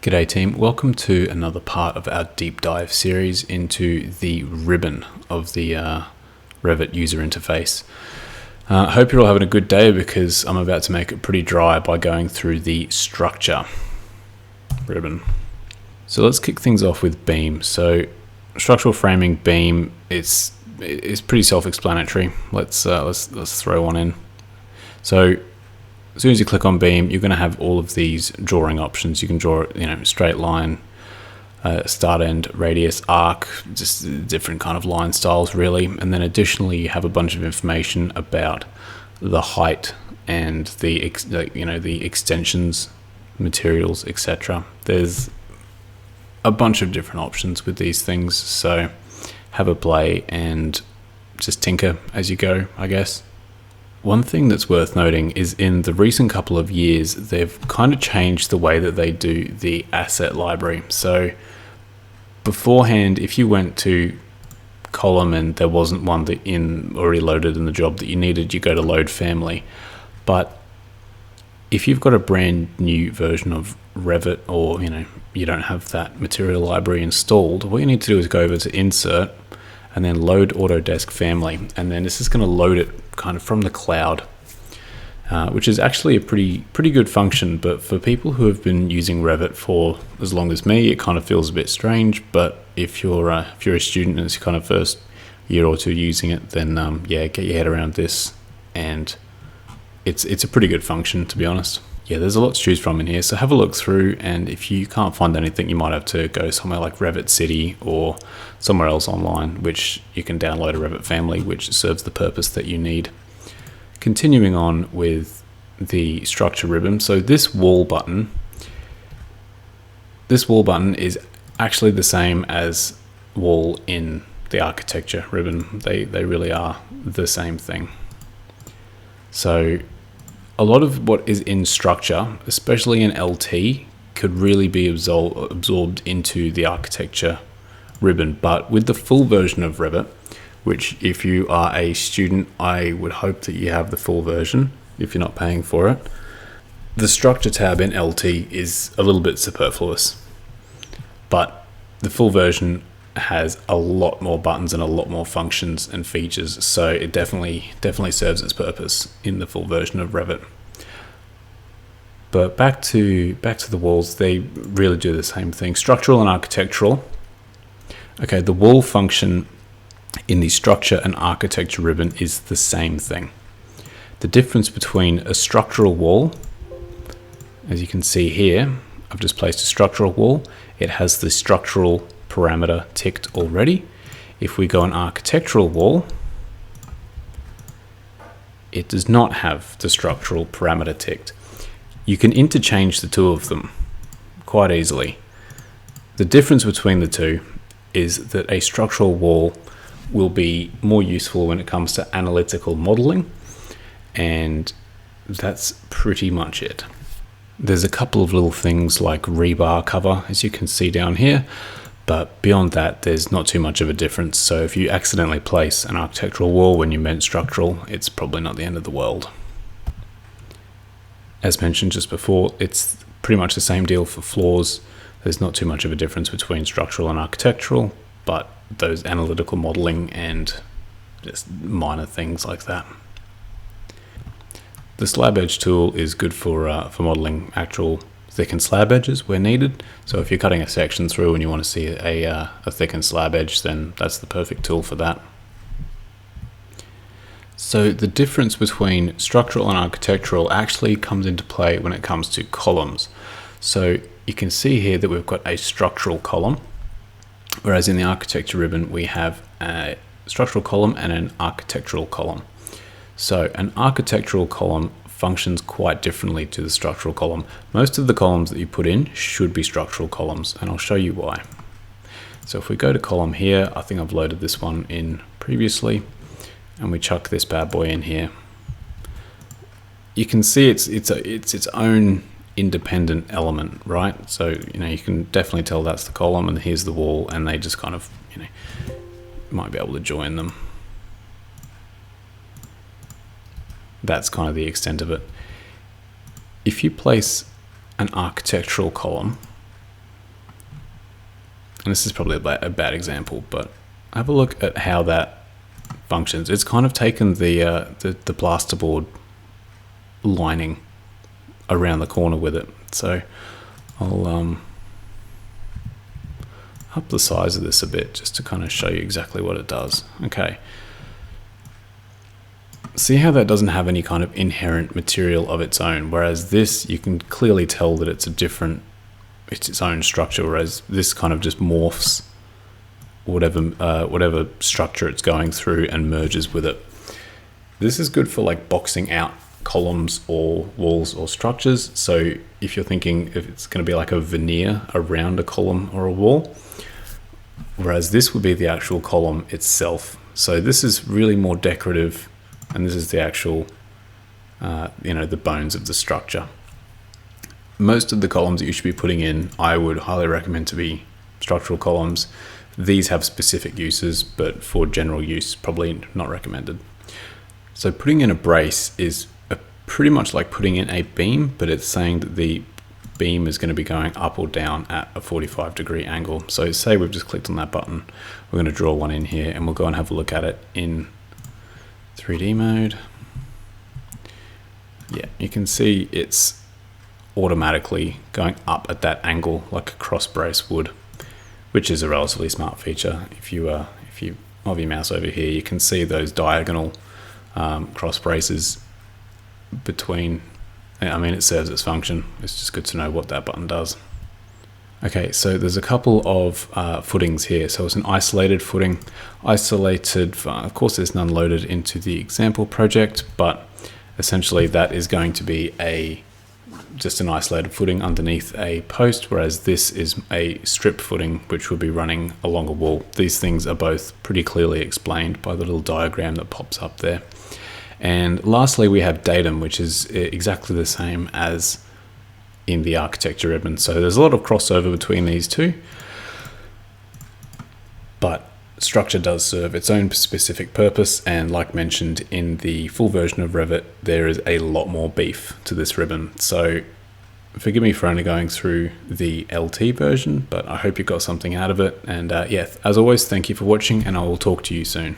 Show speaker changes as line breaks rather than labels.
G'day team, welcome to another part of our deep dive series into the ribbon of the Revit user interface. I hope you're all having a good day because I'm about to make it pretty dry by going through the structure ribbon. So let's kick things off with beam. So structural framing beam, it's pretty self-explanatory. Let's throw one in. So as soon as you click on beam, you're going to have all of these drawing options. You can draw, straight line, start end, radius, arc, just different kind of line styles really. And then additionally, you have a bunch of information about the height and the extensions, materials, etc. There's a bunch of different options with these things. So have a play and just tinker as you go, I guess. One thing that's worth noting is in the recent couple of years, they've kind of changed the way that they do the asset library. So beforehand, if you went to column and there wasn't one already loaded in the job that you needed, you go to load family. But if you've got a brand new version of Revit, or you don't have that material library installed, what you need to do is go over to insert and then load Autodesk Family, and then this is going to load it kind of from the cloud, which is actually a pretty good function. But for people who have been using Revit for as long as me, it kind of feels a bit strange. But if you're a student and it's kind of first year or two using it, then get your head around this, and it's a pretty good function, to be honest. Yeah, there's a lot to choose from in here, so have a look through, and if you can't find anything, you might have to go somewhere like Revit City or somewhere else online, which you can download a Revit Family, which serves the purpose that you need. Continuing on with the structure ribbon, so this wall button is actually the same as wall in the architecture ribbon. They really are the same thing. So a lot of what is in structure, especially in LT, could really be absorbed into the architecture ribbon. But with the full version of Revit, which if you are a student, I would hope that you have the full version if you're not paying for it, the structure tab in LT is a little bit superfluous. But the full version has a lot more buttons and a lot more functions and features, so it definitely serves its purpose in the full version of Revit. But back to the walls, they really do the same thing. Structural and architectural. Okay, the wall function in the structure and architecture ribbon is the same thing. The difference between a structural wall, as you can see here, I've just placed a structural wall. It has the structural parameter ticked already. If we go an architectural wall, it does not have the structural parameter ticked. You can interchange the two of them quite easily. The difference between the two is that a structural wall will be more useful when it comes to analytical modeling, and that's pretty much it. There's a couple of little things like rebar cover, as you can see down here, but beyond that, there's not too much of a difference. So if you accidentally place an architectural wall when you meant structural, it's probably not the end of the world. As mentioned just before, it's pretty much the same deal for floors. There's not too much of a difference between structural and architectural, but those analytical modeling and just minor things like that. The slab edge tool is good for modeling actual thickened slab edges where needed. So if you're cutting a section through and you want to see a thickened slab edge, then that's the perfect tool for that. So the difference between structural and architectural actually comes into play when it comes to columns. So you can see here that we've got a structural column, whereas in the architecture ribbon we have a structural column and an architectural column. So an architectural column functions quite differently to the structural column. Most of the columns that you put in should be structural columns, and I'll show you why. So if we go to column here, I think I've loaded this one in previously, and we chuck this bad boy in here, you can see it's its own independent element, right? So you can definitely tell that's the column and here's the wall, and they just kind of might be able to join them. That's kind of the extent of it. If you place an architectural column and this is probably a bad example, but have a look at how that functions. It's kind of taken the plasterboard lining around the corner with it. So I'll up the size of this a bit just to kind of show you exactly what it does. Okay. See how that doesn't have any kind of inherent material of its own, whereas this, you can clearly tell that it's its own structure, whereas this kind of just morphs whatever structure it's going through and merges with it. This is good for like boxing out columns or walls or structures. So if you're thinking if it's going to be like a veneer around a column or a wall, whereas this would be the actual column itself. So this is really more decorative, and this is the actual the bones of the structure. Most of the columns that you should be putting in, I would highly recommend to be structural columns. These have specific uses, but for general use, probably not recommended. So putting in a brace is pretty much like putting in a beam, but it's saying that the beam is going to be going up or down at a 45-degree angle. So say we've just clicked on that button, we're going to draw one in here, and we'll go and have a look at it in 3D mode. Yeah, you can see it's automatically going up at that angle like a cross brace would, which is a relatively smart feature. If you move your mouse over here, you can see those diagonal cross braces between. I mean, it serves its function. It's just good to know what that button does. Okay, so there's a couple of footings here. So it's an isolated footing. Of course, there's none loaded into the example project, but essentially that is going to be just an isolated footing underneath a post, whereas this is a strip footing which will be running along a wall. These things are both pretty clearly explained by the little diagram that pops up there. And lastly, we have datum, which is exactly the same as in the architecture ribbon. So there's a lot of crossover between these two, but structure does serve its own specific purpose. And like mentioned in the full version of Revit, there is a lot more beef to this ribbon. So forgive me for only going through the LT version, but I hope you got something out of it. And yeah, as always, thank you for watching, and I will talk to you soon.